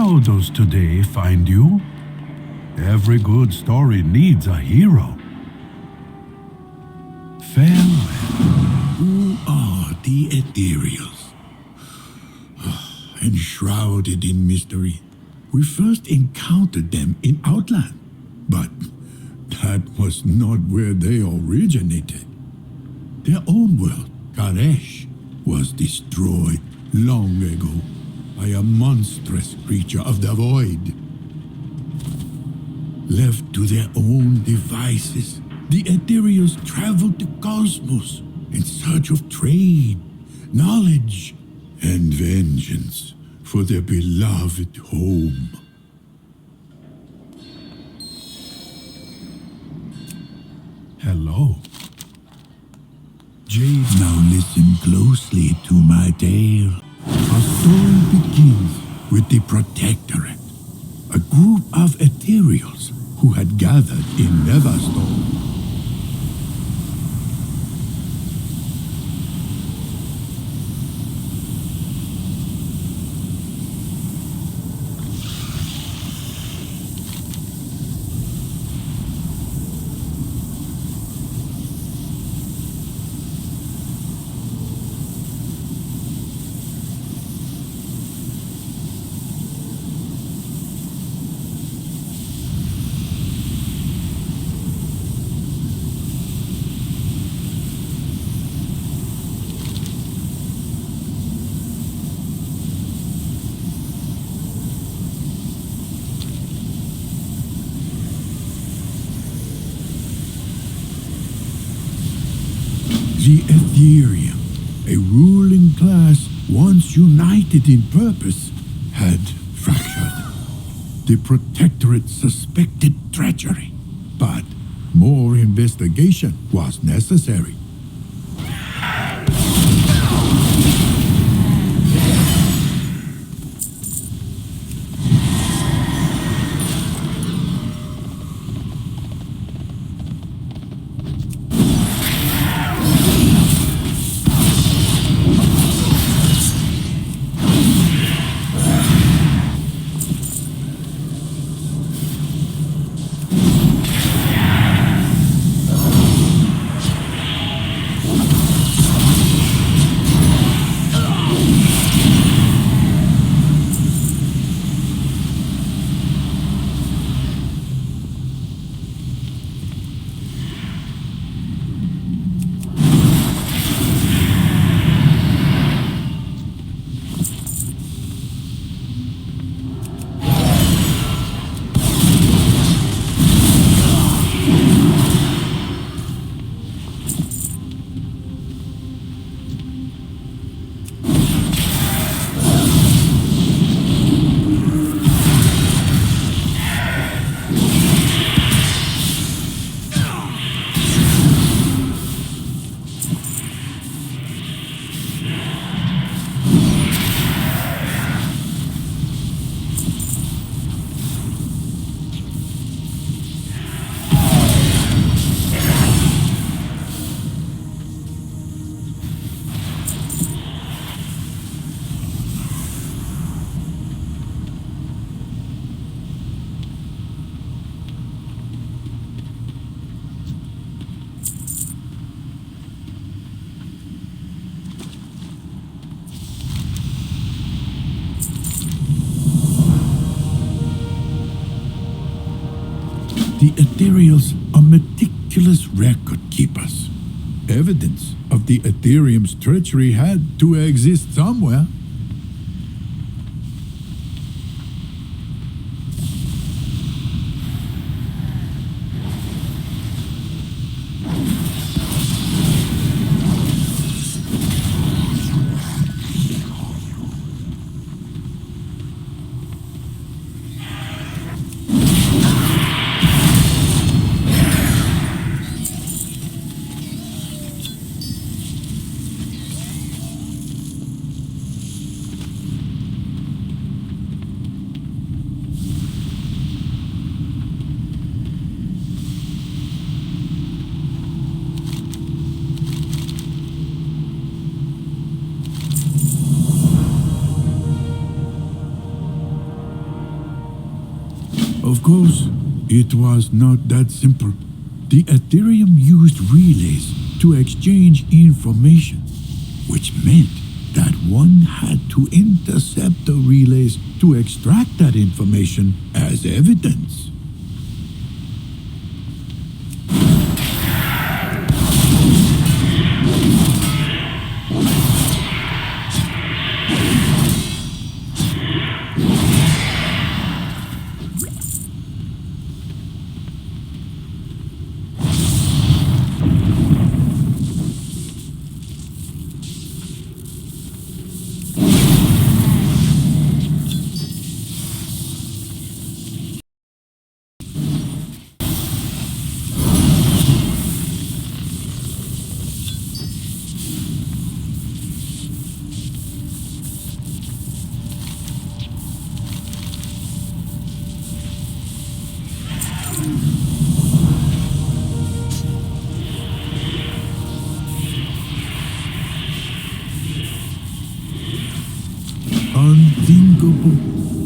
How does today find you? Every good story needs a hero. Farewell. Who are the Ethereals? Enshrouded in mystery. We first encountered them in Outland, but that was not where they originated. Their own world, Karesh, was destroyed long ago by a monstrous creature of the void. Left to their own devices, the Ethereals traveled the cosmos in search of trade, knowledge, and vengeance for their beloved home. Hello. Jade, now listen closely to my tale. Our story begins with the Protectorate, a group of Ethereals who had gathered in Neverstone. The Ethereum, a ruling class once united in purpose, had fractured. The Protectorate suspected treachery, but more investigation was necessary. The Ethereals are meticulous record keepers. Evidence of the Ethereum's treachery had to exist somewhere. Of course, it was not that simple. The Ethereum used relays to exchange information, which meant that one had to intercept the relays to extract that information as evidence. Unthinkable,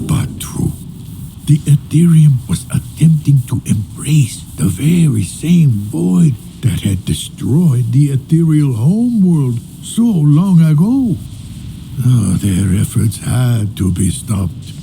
but true. The Ethereum was attempting to embrace the very same void that had destroyed the ethereal homeworld so long ago. Oh, their efforts had to be stopped.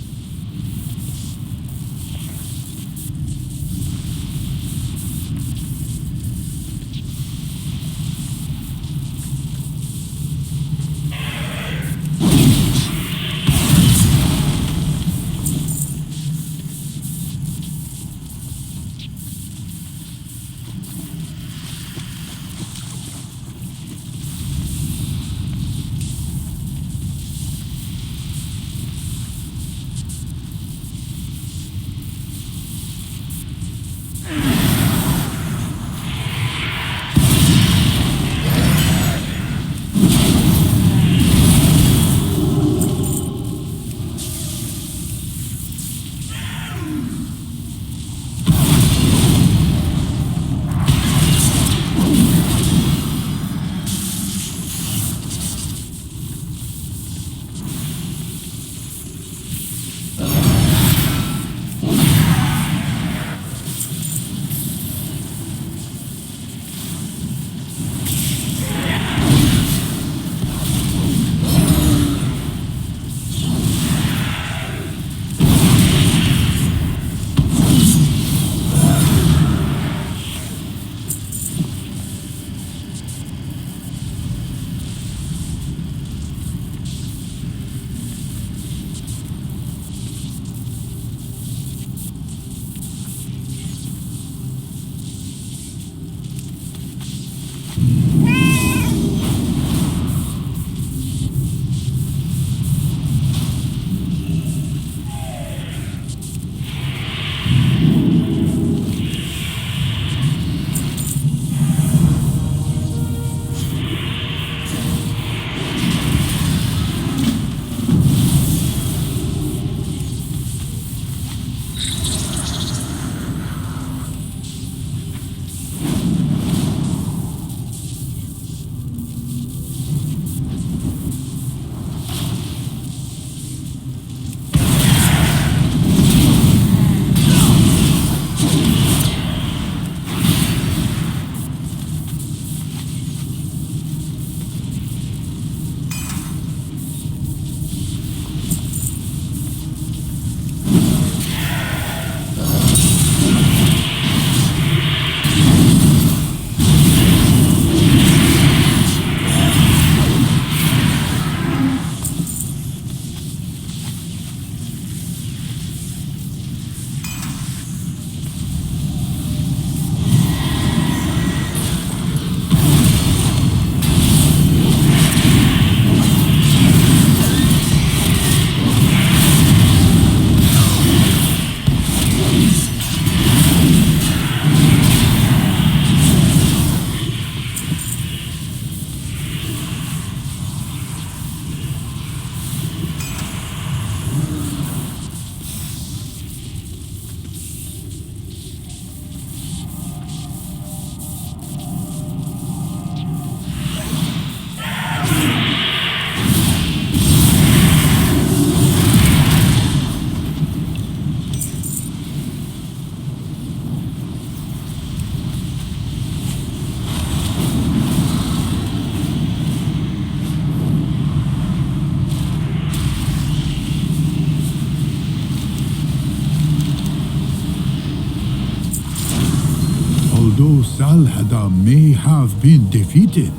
Though Salhadaar may have been defeated,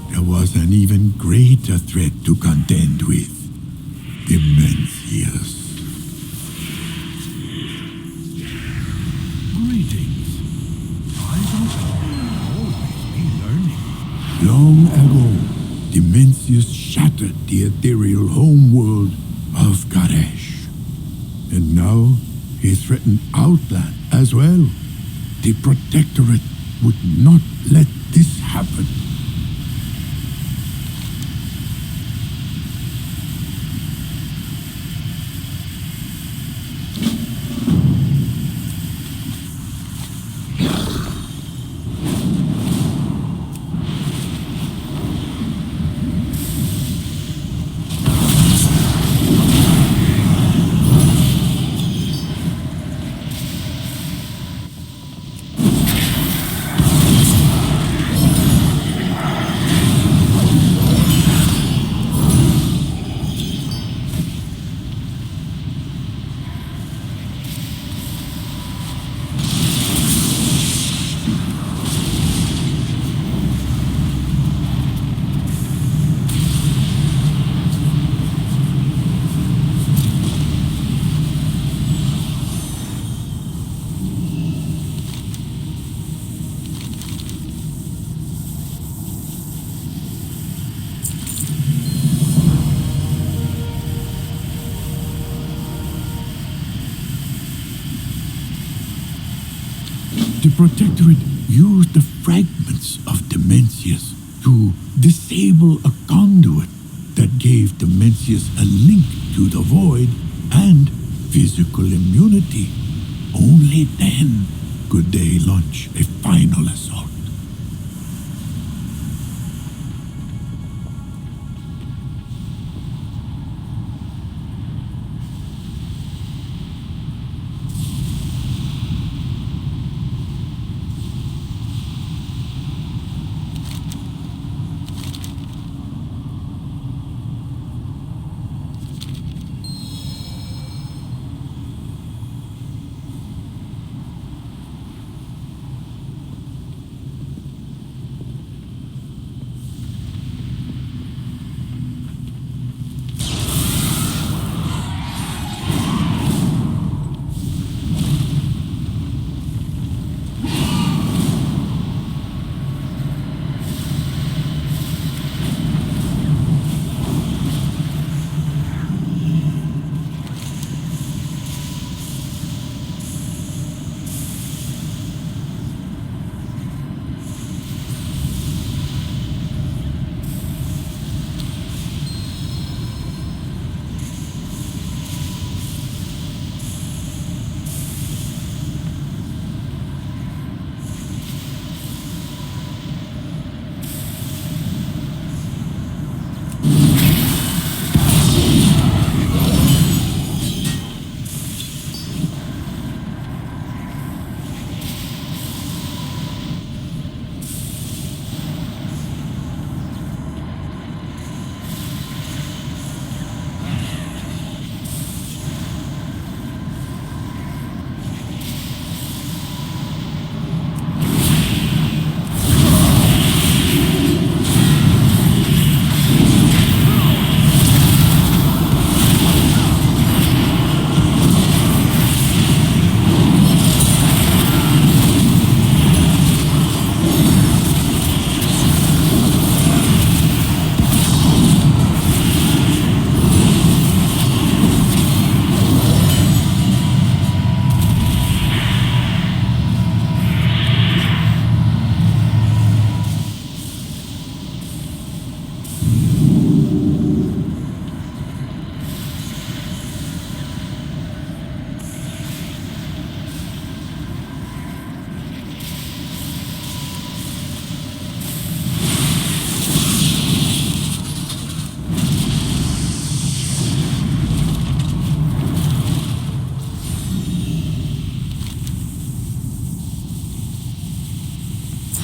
there was an even greater threat to contend with. Dimensius. Greetings. I don't always be learning. Long ago, Dimensius shattered the ethereal homeworld of Garesh. And now he threatened Outland as well. The Protectorate would not let this happen. The Protectorate used the fragments of Dimensius to disable a conduit that gave Dimensius a link to the Void and physical immunity. Only then could they launch a final assault.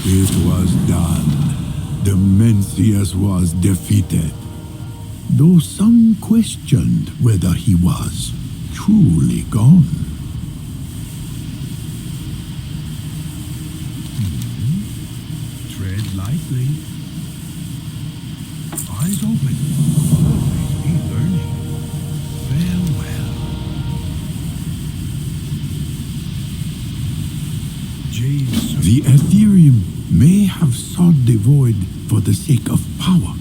It was done. Dimensius was defeated. Though some questioned whether he was truly gone. smoothly. Eyes open. Always be learning. Farewell. Jade's The Ethereum may have sought the void for the sake of power,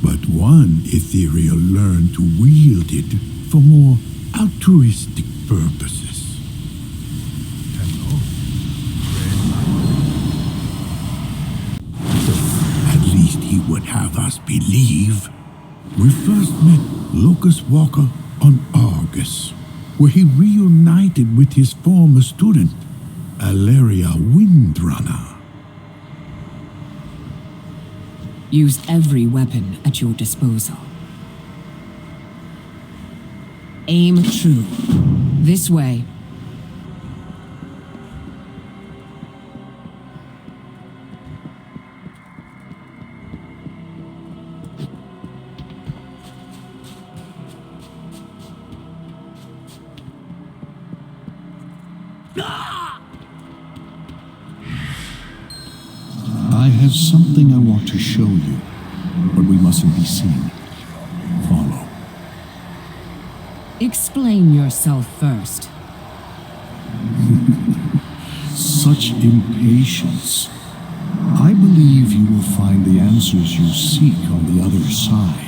but one Ethereal learned to wield it for more altruistic purposes. Hello. At least he would have us believe. We first met Locus-Walker on Argus, where he reunited with his former student, Al'ley Windrunner. Use every weapon at your disposal. Aim true. This way. I have something I want to show you, but we mustn't be seen. Follow. Explain yourself first. Such impatience. I believe you will find the answers you seek on the other side.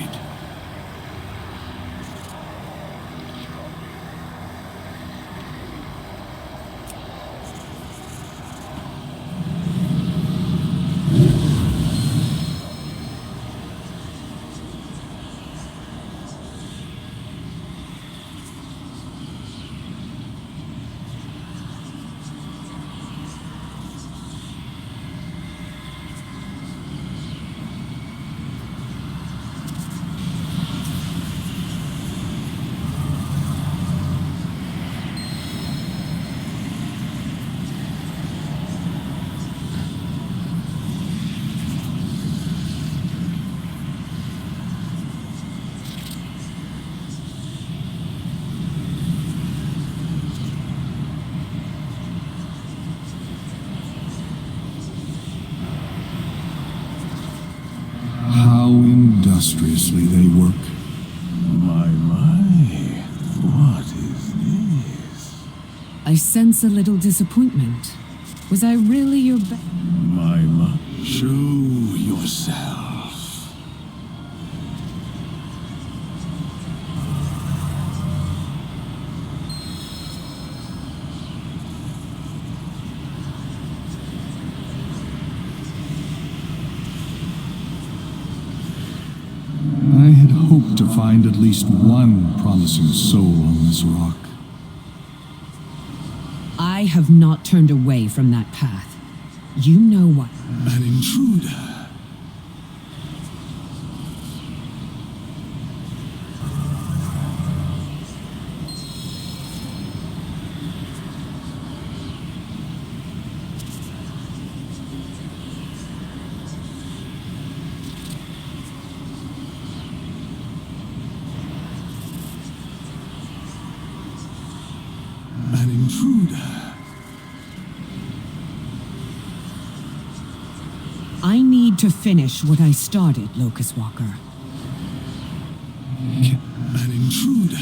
How industriously they work. My, what is this? I sense a little disappointment. Was I really your My, show yourself. I had hoped to find at least one promising soul on this rock. I have not turned away from that path. You know what? An intruder. An intruder. I need to finish what I started, Locus-Walker. An intruder.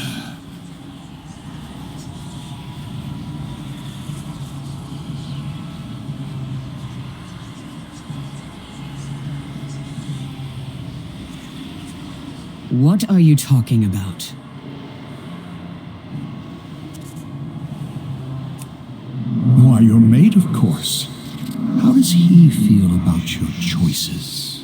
What are you talking about? Why, your mate, of course. How does he feel about your choices?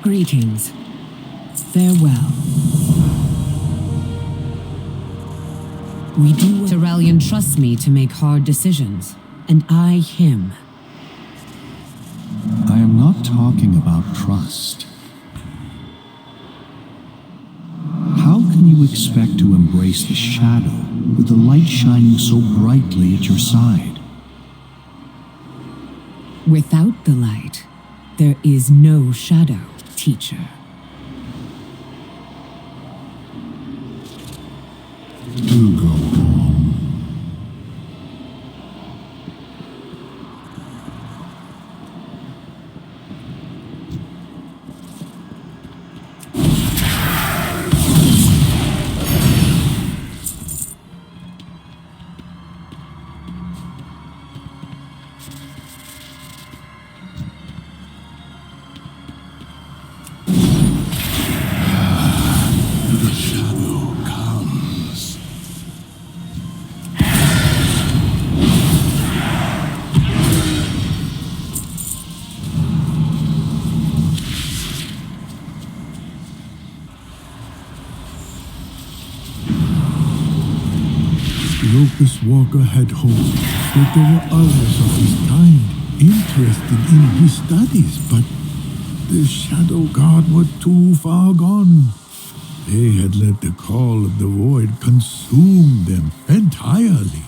Greetings. Farewell. We do. Terralian trusts me to make hard decisions, and I him. I am not talking about trust. How can you expect to embrace the shadow with the light shining so brightly at your side? Without the light, there is no shadow, teacher. Do go on. The shadow comes. Locus-Walker had hoped that there were others of his kind interested in his studies, but the Shadowguard were too far gone. They had let the call of the void consume them entirely.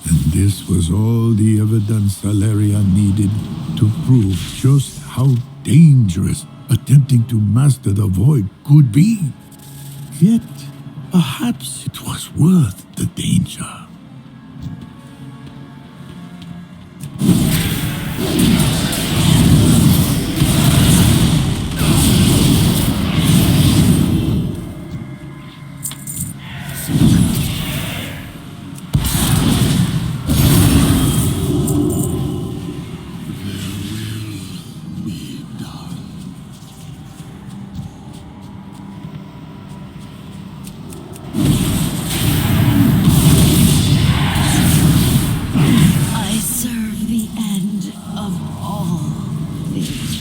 And this was all the evidence Valeria needed to prove just how dangerous attempting to master the void could be. Yet, perhaps it was worth the danger. I serve the end of all things.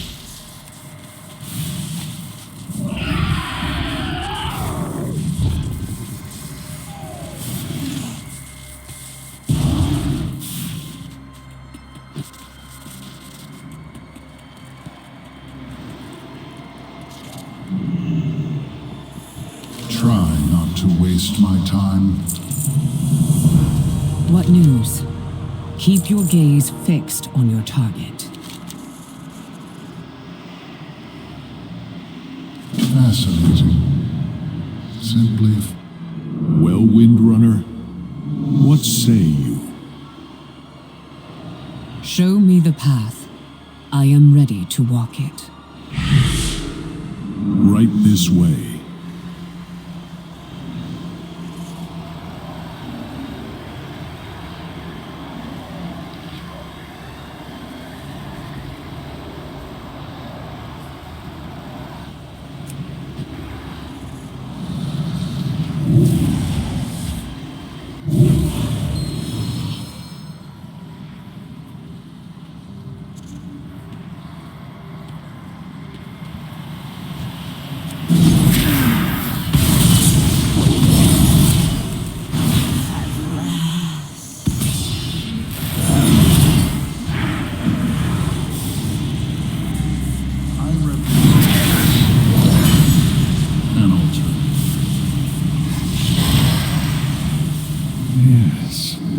Try not to waste my time. What news? Keep your gaze fixed on your target. Fascinating. Simply. Well, Windrunner, what say you? Show me the path. I am ready to walk it. Right this way.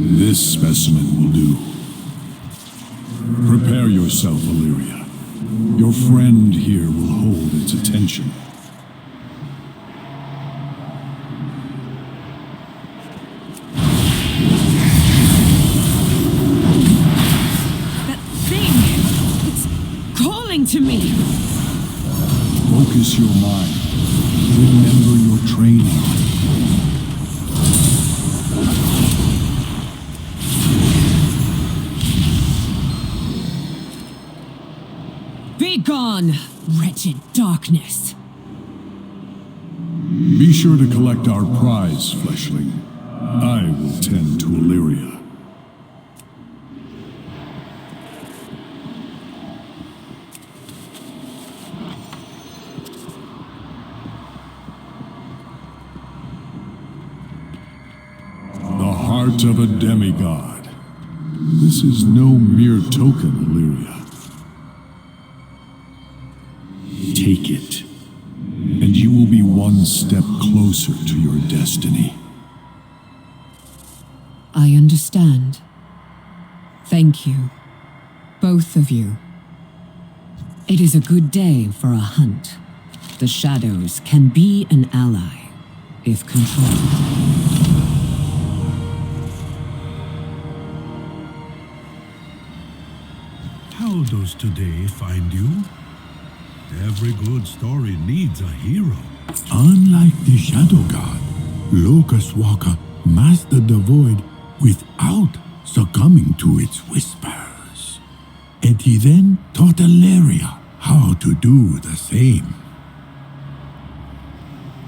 This specimen will do. Prepare yourself, Illyria. Your friend here will hold its attention. That thing! It's calling to me! Focus your mind. Remember your training. Be gone, wretched darkness. Be sure to collect our prize, fleshling. I will tend to Illyria. The heart of a demigod. This is no mere token, Illyria. Take it, and you will be one step closer to your destiny. I understand. Thank you, both of you. It is a good day for a hunt. The shadows can be an ally, if controlled. does today find you? Every good story needs a hero. Unlike the Shadowguard, Locus-Walker mastered the void without succumbing to its whispers. And he then taught Alleria how to do the same.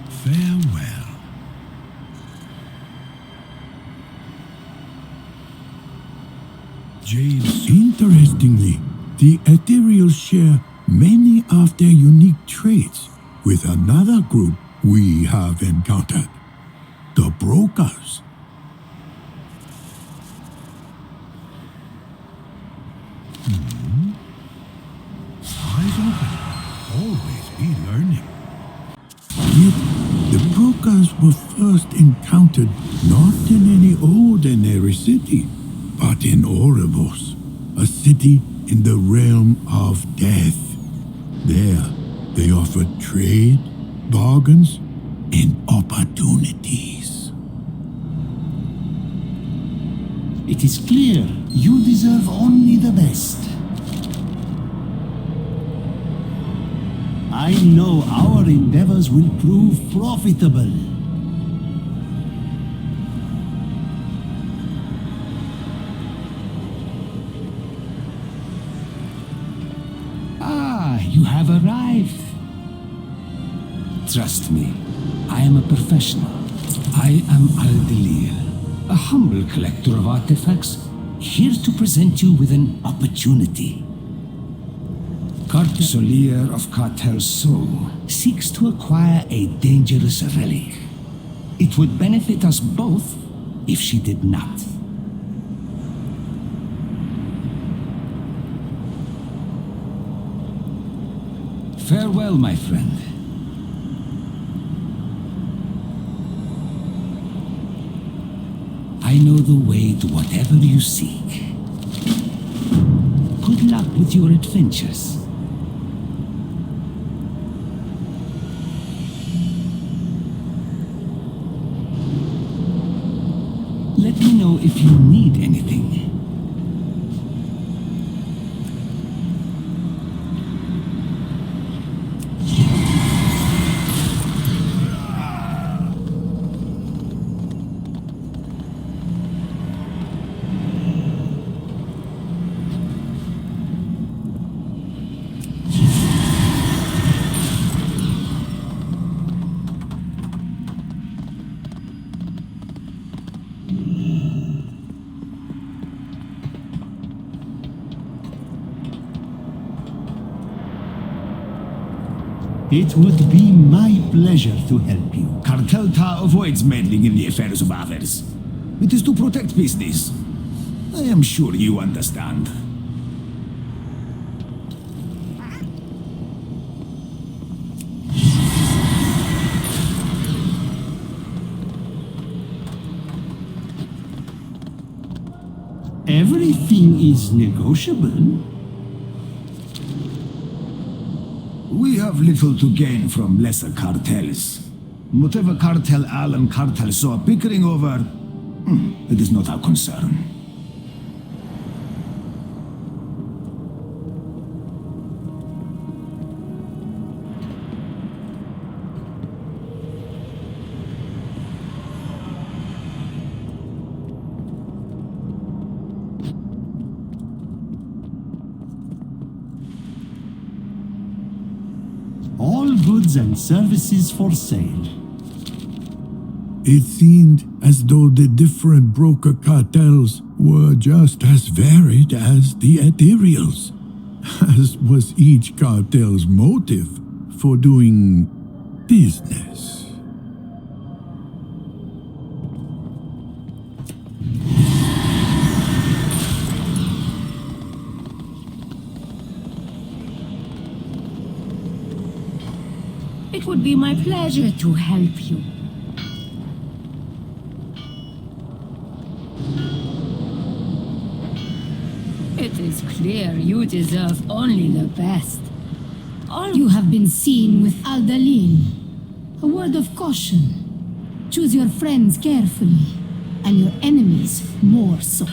Farewell. Jade's Interestingly, the Ethereal share many of their unique traits with another group we have encountered, the Brokers. eyes open. Always be learning. Yet, the Brokers were first encountered not in any ordinary city, but in Oribos, a city in the realm of death. There, they offered trade, bargains, and opportunities. It is clear you deserve only the best. I know our endeavors will prove profitable. You have arrived. Trust me, I am a professional. I am Al'ley, a humble collector of artifacts, here to present you with an opportunity. Solier of Cartel Soul seeks to acquire a dangerous relic. It would benefit us both if she did not. Farewell, my friend. I know the way to whatever you seek. Good luck with your adventures. Let me know if you need anything. It would be my pleasure to help you. Cartelta avoids meddling in the affairs of others. It is to protect business. I am sure you understand. Everything is negotiable. We have little to gain from lesser cartels. Whatever cartel Al and cartel So are bickering over, it is not our concern. All goods and services for sale. It seemed as though the different broker cartels were just as varied as the Ethereals, as was each cartel's motive for doing business. It would be my pleasure to help you. It is clear you deserve only the best. You have been seen with Al'ley. A word of caution. Choose your friends carefully, and your enemies more so.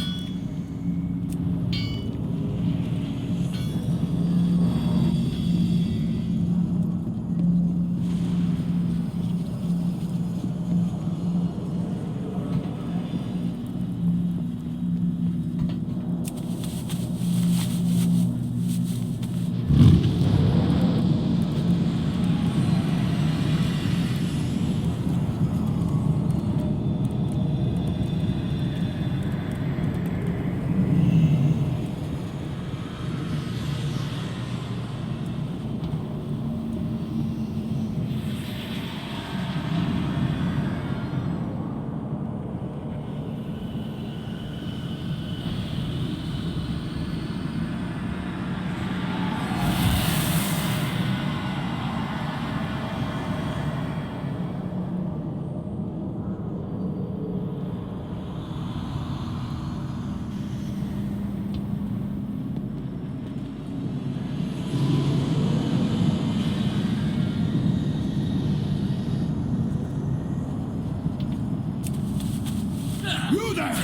there!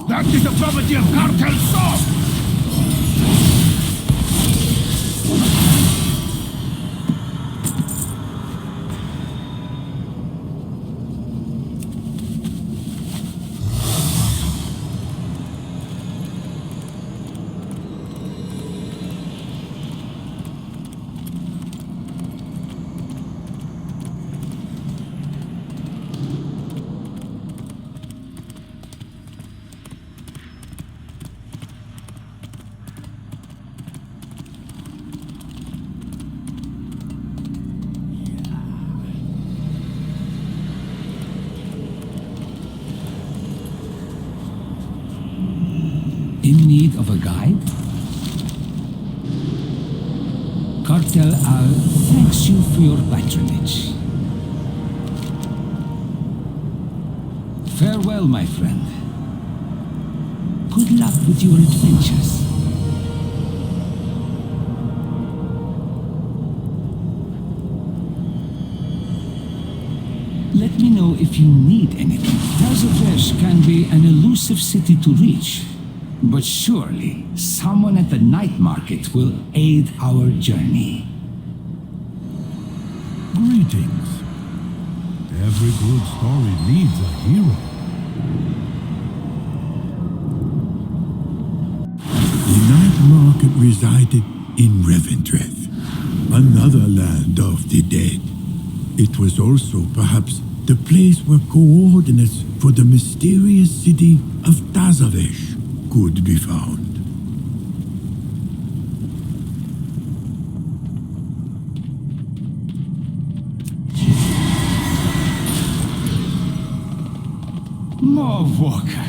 That is the property of Cartel Soft! In need of a guide? Cartel Al thanks you for your patronage. Farewell, my friend. Good luck with your adventures. Let me know if you need anything. Tazavesh can be an elusive city to reach. But surely, someone at the night market will aid our journey. Greetings. Every good story needs a hero. The night market resided in Revendreth, another land of the dead. It was also perhaps the place where coordinates for the mysterious city of Tazavesh could be found. More Walker.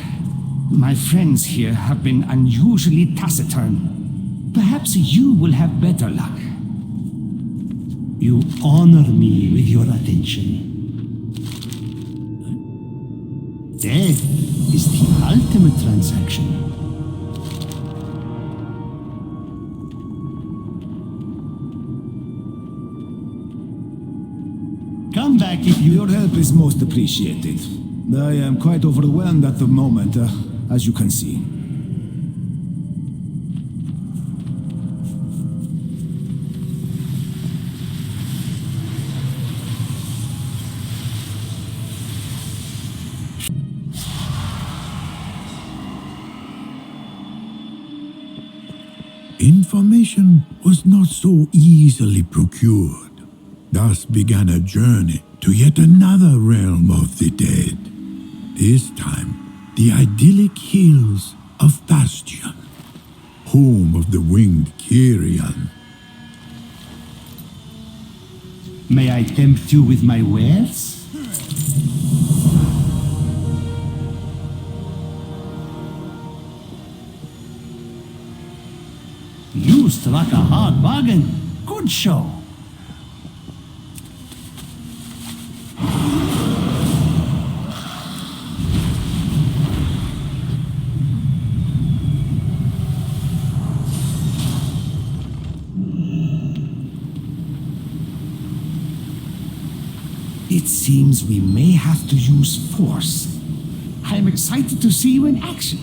My friends here have been unusually taciturn. Perhaps you will have better luck. You honor me with your attention. Death is the ultimate transaction. Come back if you... Your help is most appreciated. I am quite overwhelmed at the moment, as you can see. Information was not so easily procured. Thus began a journey to yet another realm of the dead. This time, the idyllic hills of Bastion, home of the winged Kyrian. May I tempt you with my wares? You struck a hard bargain. Good show. It seems we may have to use force. I'm excited to see you in action.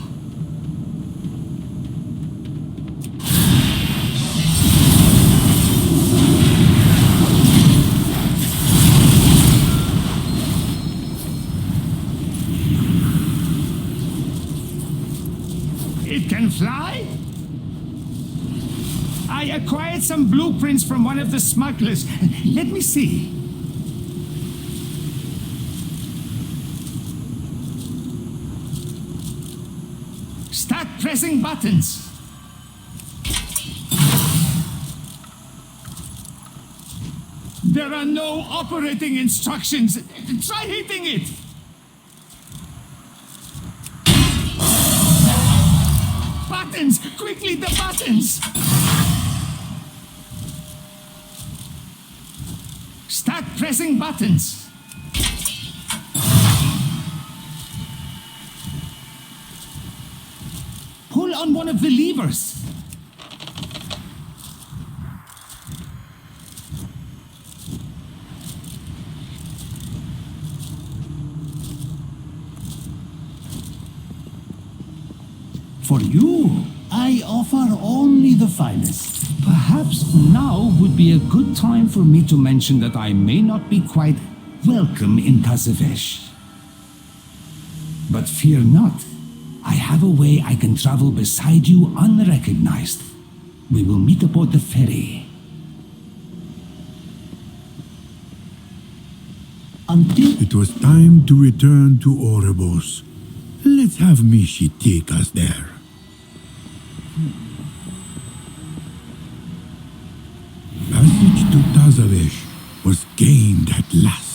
It can fly? I acquired some blueprints from one of the smugglers. Let me see. Start pressing buttons. There are no operating instructions. Try hitting it. Buttons! Quickly, the buttons! Start pressing buttons. Pull on one of the levers. For you, I offer only the finest. Perhaps now would be a good time for me to mention that I may not be quite welcome in Tazavesh. But fear not. I have a way I can travel beside you unrecognized. We will meet aboard the ferry. Until It was time to return to Oribos. Let's have Mishi take us there. Passage to Tazavesh was gained at last.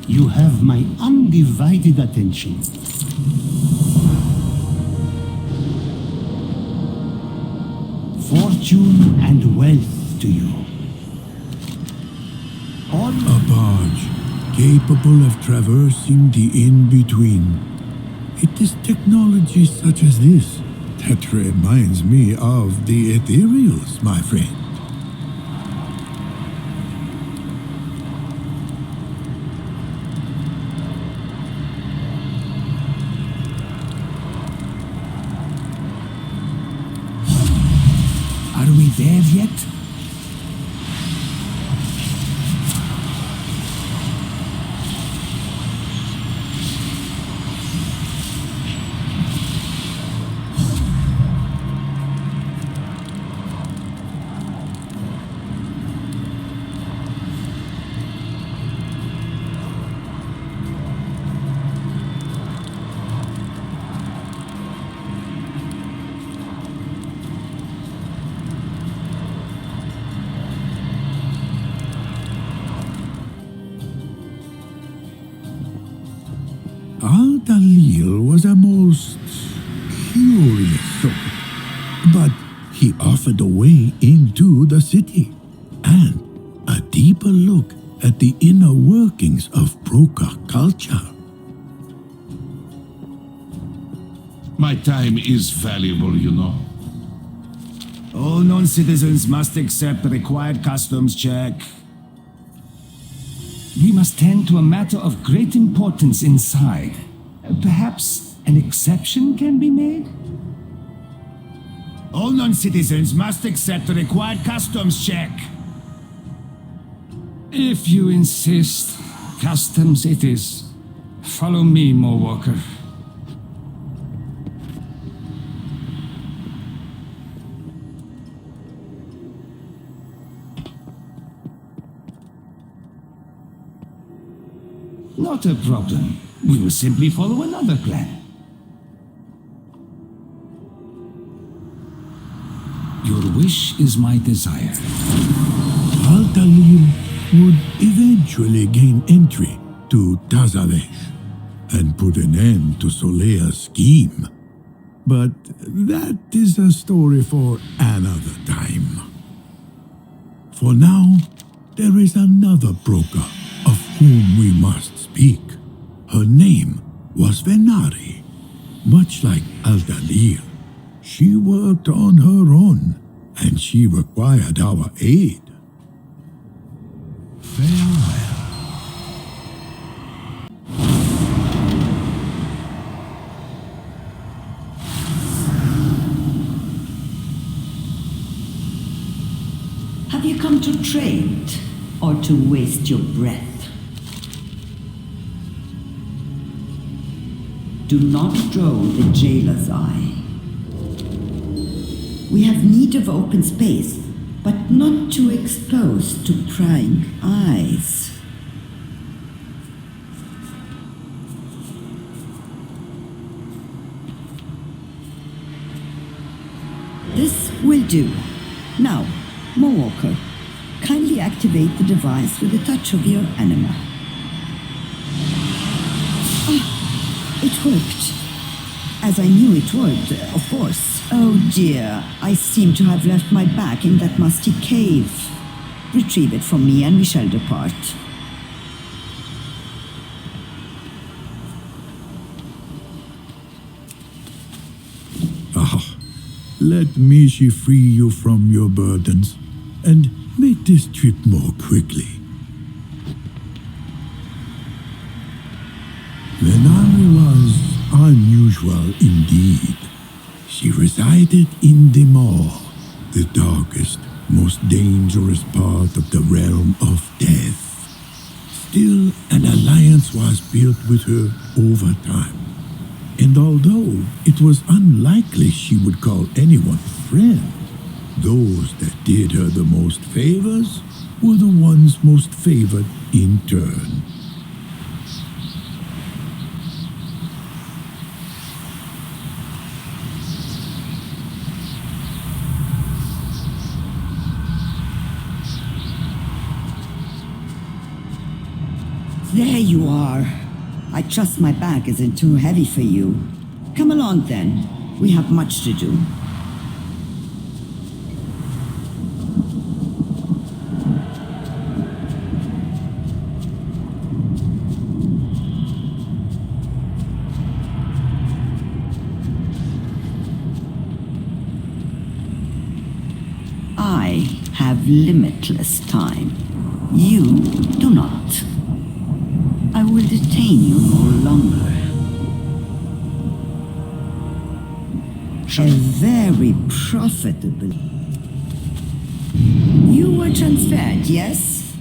You have my undivided attention. Fortune and wealth to you. A barge capable of traversing the in-between. It is technology such as this that reminds me of the Ethereals, my friend. are we there yet? Al'ley was a most curious soul, but he offered a way into the city and a deeper look at the inner workings of broker culture. My time is valuable, you know. All non-citizens must accept the required customs check. We must tend to a matter of great importance inside. Perhaps an exception can be made? All non-citizens must accept the required customs check. If you insist, customs it is. Follow me, Warcraft. Not a problem. We will simply follow another plan. Your wish is my desire. Al'ley would eventually gain entry to Tazavesh and put an end to Solea's scheme. But that is a story for another time. For now, there is another broker of whom we must speak. Her name was Veni. Much like Al'ley, she worked on her own, and she required our aid. Farewell. Have you come to trade or to waste your breath? Do not draw the jailer's eye. We have need of open space, but not too exposed to prying eyes. This will do. Now, Warcraft, kindly activate the device with a touch of your anima. It worked. As I knew it would, of course. Oh dear, I seem to have left my bag in that musty cave. Retrieve it from me and we shall depart. let Mishi free you from your burdens and make this trip more quickly. Veni was unusual indeed. She resided in the Maw, the darkest, most dangerous part of the realm of death. Still, an alliance was built with her over time. And although it was unlikely she would call anyone friend, those that did her the most favors were the ones most favored in turn. There you are. I trust my bag isn't too heavy for you. Come along then. We have much to do. I have limitless time. You do not. I will detain you no longer. A very profitable. You were transferred, yes?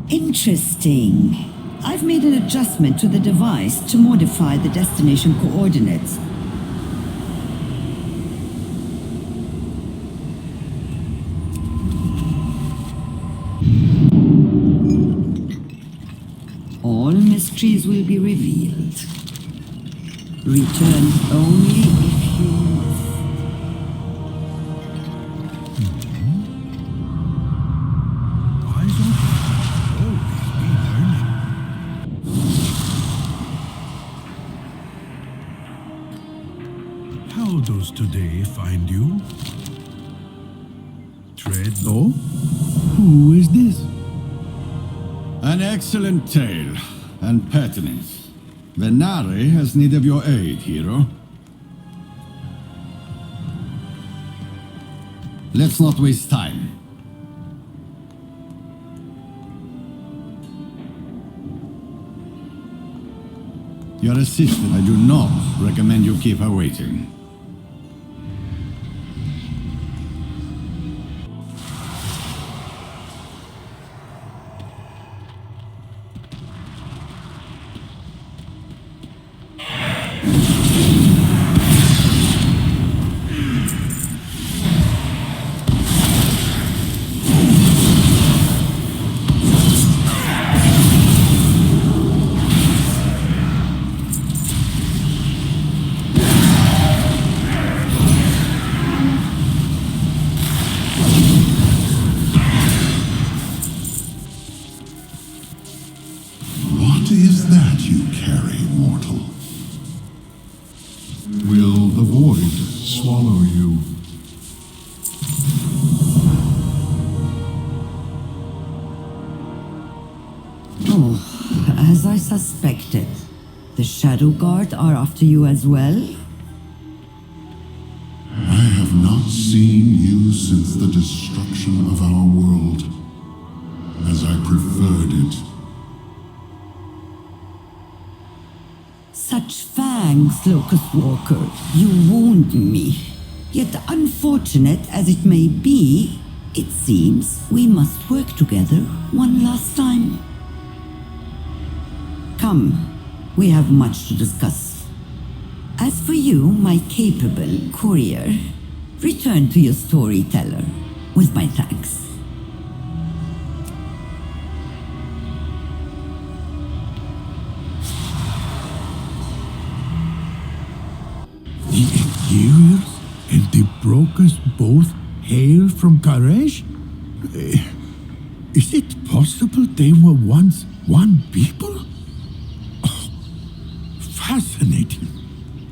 Interesting. I've made an adjustment to the device to modify the destination coordinates. All mysteries will be revealed. Return only if you must. Eyes open. Always be learning. How does today find you? Tread low? Who is this? An excellent tale, and pertinent. Veni has need of your aid, hero. Let's not waste time. Your assistant, I do not recommend you keep her waiting. What is that you carry, mortal? Will the void swallow you? Oh, as I suspected. The Shadowguard are after you as well? I have not seen you since the destruction of our world, as I preferred it. Such fangs, Locus-Walker. You wound me. Yet unfortunate as it may be, it seems we must work together one last time. Come, we have much to discuss. As for you, my capable courier, return to your storyteller with my thanks. The Ethereals and the Brokers both hail from Karesh? Is it possible they were once one people? Oh, fascinating.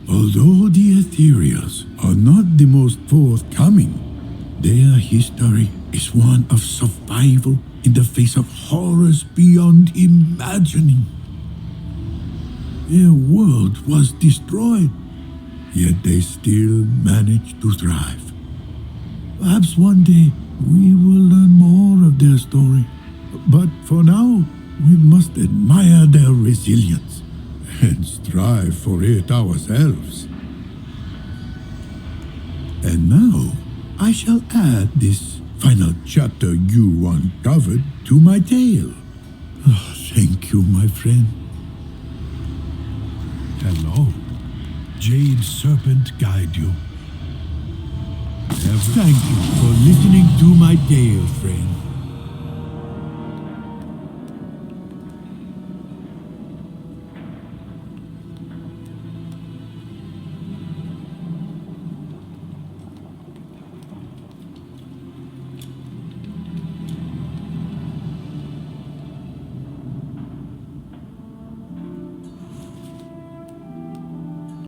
Although the Ethereals are not the most forthcoming, their history is one of survival in the face of horrors beyond imagining. Their world was destroyed, yet they still managed to thrive. Perhaps one day we will learn more of their story, but for now we must admire their resilience and strive for it ourselves. And now I shall add this final chapter you uncovered to my tale. Oh, thank you, my friend. Hello. Jade Serpent guide you. Thank you for listening to my tale, friend.